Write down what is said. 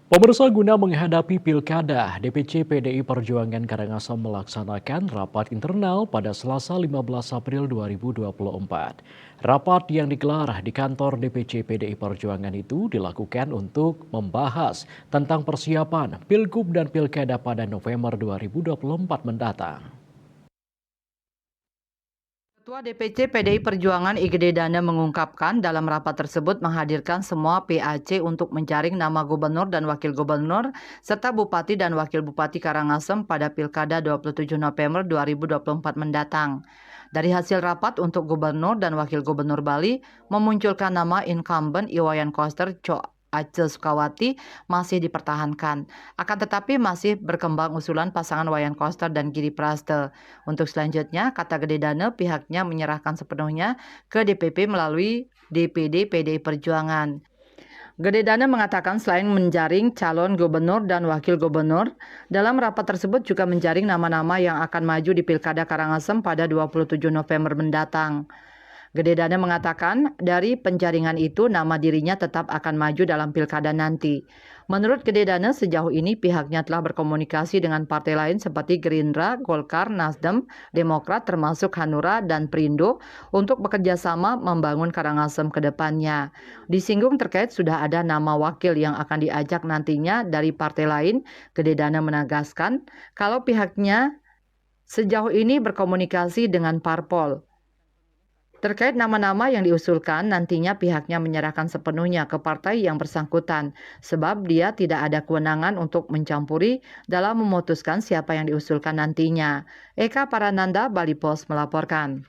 Pemirsa, guna menghadapi pilkada, DPC PDI Perjuangan Karangasem melaksanakan rapat internal pada Selasa 15 April 2024. Rapat yang digelar di kantor DPC PDI Perjuangan itu dilakukan untuk membahas tentang persiapan Pilgub dan Pilkada pada November 2024 mendatang. Ketua DPC PDI Perjuangan Igede Dana mengungkapkan dalam rapat tersebut menghadirkan semua PAC untuk menjaring nama gubernur dan wakil gubernur serta bupati dan wakil bupati Karangasem pada Pilkada 27 November 2024 mendatang. Dari hasil rapat untuk gubernur dan wakil gubernur Bali memunculkan nama incumbent Iwayan Koster Ace Sukawati masih dipertahankan. Akan tetapi masih berkembang usulan pasangan Wayan Koster dan Giri Praste. Untuk selanjutnya, kata Gede Dane, pihaknya menyerahkan sepenuhnya ke DPP melalui DPD PDI Perjuangan. Gede Dane mengatakan selain menjaring calon gubernur dan wakil gubernur, dalam rapat tersebut juga menjaring nama-nama yang akan maju di Pilkada Karangasem pada 27 November mendatang. Gede Dane mengatakan dari penjaringan itu nama dirinya tetap akan maju dalam pilkada nanti. Menurut Gede Dane, sejauh ini pihaknya telah berkomunikasi dengan partai lain seperti Gerindra, Golkar, Nasdem, Demokrat termasuk Hanura dan Perindo untuk bekerja sama membangun Karangasem ke depannya. Disinggung terkait sudah ada nama wakil yang akan diajak nantinya dari partai lain, Gede Dane menegaskan kalau pihaknya sejauh ini berkomunikasi dengan parpol. Terkait nama-nama yang diusulkan, nantinya pihaknya menyerahkan sepenuhnya ke partai yang bersangkutan, sebab dia tidak ada kewenangan untuk mencampuri dalam memutuskan siapa yang diusulkan nantinya. Eka Parananda, Bali Post melaporkan.